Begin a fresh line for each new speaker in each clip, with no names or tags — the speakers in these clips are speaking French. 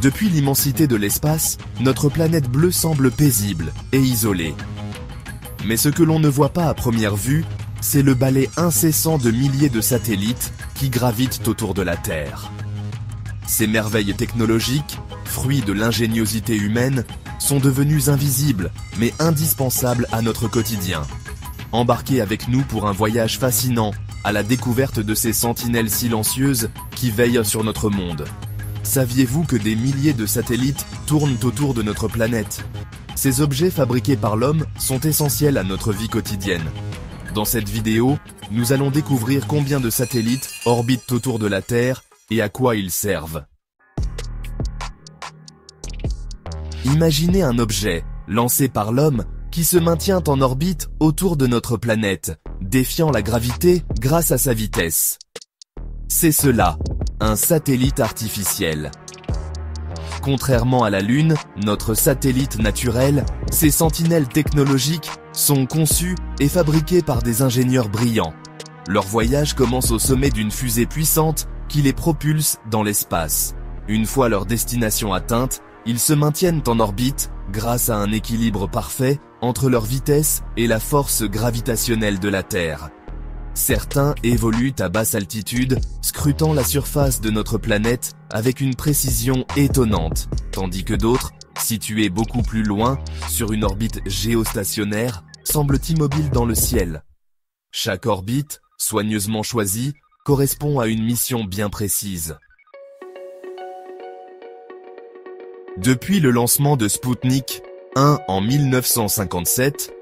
Depuis l'immensité de l'espace, notre planète bleue semble paisible et isolée. Mais ce que l'on ne voit pas à première vue, c'est le balai incessant de milliers de satellites qui gravitent autour de la Terre. Ces merveilles technologiques, fruits de l'ingéniosité humaine, sont devenues invisibles, mais indispensables à notre quotidien. Embarquez avec nous pour un voyage fascinant à la découverte de ces sentinelles silencieuses qui veillent sur notre monde. Saviez-vous que des milliers de satellites tournent autour de notre planète? Ces objets fabriqués par l'homme sont essentiels à notre vie quotidienne. Dans cette vidéo, nous allons découvrir combien de satellites orbitent autour de la Terre et à quoi ils servent. Imaginez un objet, lancé par l'homme, qui se maintient en orbite autour de notre planète, défiant la gravité grâce à sa vitesse. C'est cela, un satellite artificiel. Contrairement à la Lune, notre satellite naturel, ces sentinelles technologiques sont conçues et fabriquées par des ingénieurs brillants. Leur voyage commence au sommet d'une fusée puissante qui les propulse dans l'espace. Une fois leur destination atteinte, ils se maintiennent en orbite grâce à un équilibre parfait entre leur vitesse et la force gravitationnelle de la Terre. Certains évoluent à basse altitude, scrutant la surface de notre planète avec une précision étonnante, tandis que d'autres, situés beaucoup plus loin, sur une orbite géostationnaire, semblent immobiles dans le ciel. Chaque orbite, soigneusement choisie, correspond à une mission bien précise. Depuis le lancement de Sputnik 1 en 1957,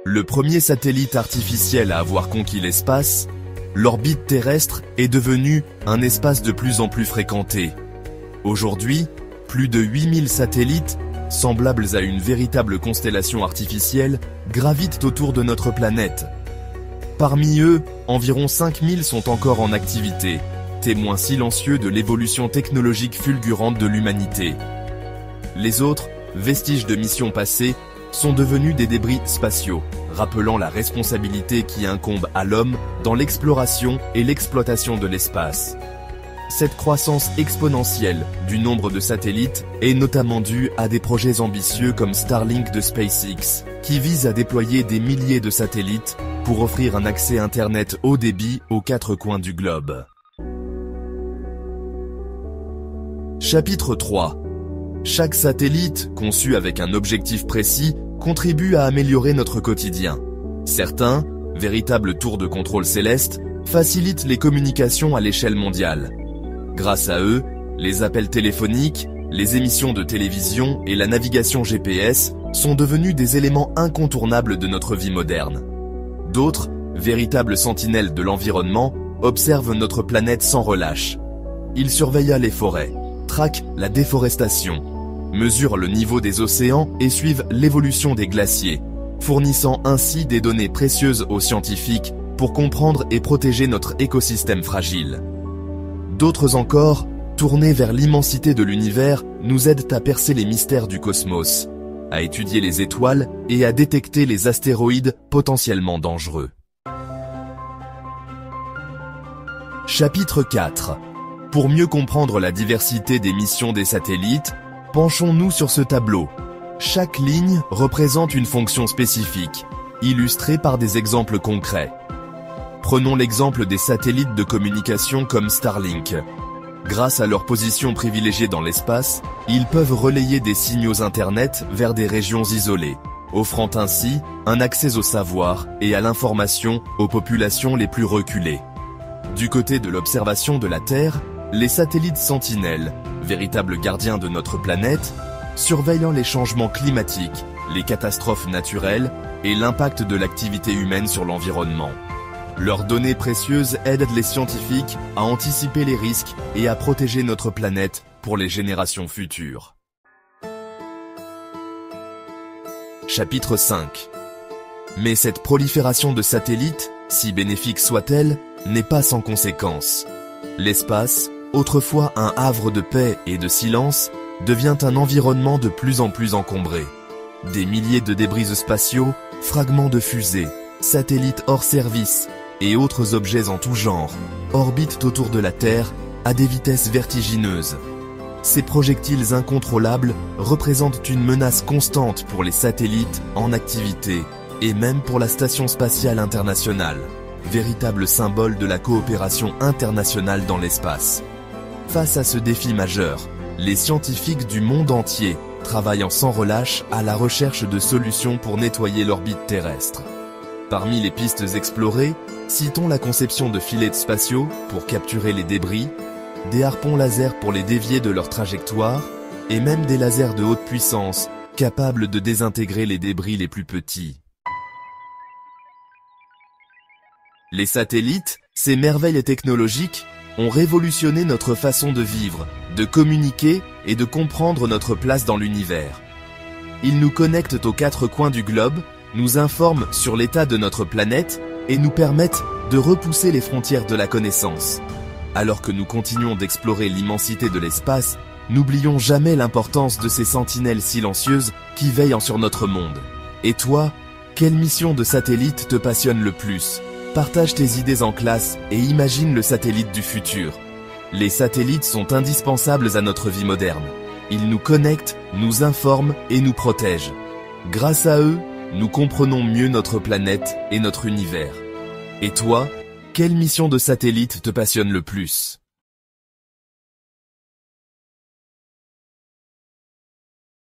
le premier satellite artificiel à avoir conquis l'espace, l'orbite terrestre est devenue un espace de plus en plus fréquenté. Aujourd'hui, plus de 8000 satellites, semblables à une véritable constellation artificielle, gravitent autour de notre planète. Parmi eux, environ 5000 sont encore en activité, témoins silencieux de l'évolution technologique fulgurante de l'humanité. Les autres, vestiges de missions passées, sont devenus des débris spatiaux, rappelant la responsabilité qui incombe à l'homme dans l'exploration et l'exploitation de l'espace. Cette croissance exponentielle du nombre de satellites est notamment due à des projets ambitieux comme Starlink de SpaceX, qui vise à déployer des milliers de satellites pour offrir un accès Internet haut débit aux 4 coins du globe. Chapitre 3. Chaque satellite, conçu avec un objectif précis, contribue à améliorer notre quotidien. Certains, véritables tours de contrôle célestes, facilitent les communications à l'échelle mondiale. Grâce à eux, les appels téléphoniques, les émissions de télévision et la navigation GPS sont devenus des éléments incontournables de notre vie moderne. D'autres, véritables sentinelles de l'environnement, observent notre planète sans relâche. Ils surveillent les forêts, traquent la déforestation, mesurent le niveau des océans et suivent l'évolution des glaciers, fournissant ainsi des données précieuses aux scientifiques pour comprendre et protéger notre écosystème fragile. D'autres encore, tournés vers l'immensité de l'univers, nous aident à percer les mystères du cosmos, à étudier les étoiles et à détecter les astéroïdes potentiellement dangereux. Chapitre 4. Pour mieux comprendre la diversité des missions des satellites, penchons-nous sur ce tableau. Chaque ligne représente une fonction spécifique, illustrée par des exemples concrets. Prenons l'exemple des satellites de communication comme Starlink. Grâce à leur position privilégiée dans l'espace, ils peuvent relayer des signaux Internet vers des régions isolées, offrant ainsi un accès au savoir et à l'information aux populations les plus reculées. Du côté de l'observation de la Terre, les satellites sentinelles, véritables gardiens de notre planète, surveillant les changements climatiques, les catastrophes naturelles et l'impact de l'activité humaine sur l'environnement. Leurs données précieuses aident les scientifiques à anticiper les risques et à protéger notre planète pour les générations futures. Chapitre 5. Mais cette prolifération de satellites, si bénéfique soit-elle, n'est pas sans conséquences. L'espace, autrefois un havre de paix et de silence, devient un environnement de plus en plus encombré. Des milliers de débris spatiaux, fragments de fusées, satellites hors service et autres objets en tout genre orbitent autour de la Terre à des vitesses vertigineuses. Ces projectiles incontrôlables représentent une menace constante pour les satellites en activité et même pour la Station spatiale internationale, véritable symbole de la coopération internationale dans l'espace. Face à ce défi majeur, les scientifiques du monde entier travaillent sans relâche à la recherche de solutions pour nettoyer l'orbite terrestre. Parmi les pistes explorées, citons la conception de filets spatiaux pour capturer les débris, des harpons laser pour les dévier de leur trajectoire, et même des lasers de haute puissance capables de désintégrer les débris les plus petits. Les satellites, ces merveilles technologiques, ont révolutionné notre façon de vivre, de communiquer et de comprendre notre place dans l'univers. Ils nous connectent aux quatre coins du globe, nous informent sur l'état de notre planète et nous permettent de repousser les frontières de la connaissance. Alors que nous continuons d'explorer l'immensité de l'espace, n'oublions jamais l'importance de ces sentinelles silencieuses qui veillent sur notre monde. Et toi, quelle mission de satellite te passionne le plus ? Partage tes idées en classe et imagine le satellite du futur. Les satellites sont indispensables à notre vie moderne. Ils nous connectent, nous informent et nous protègent. Grâce à eux, nous comprenons mieux notre planète et notre univers. Et toi, quelle mission de satellite te passionne le plus ?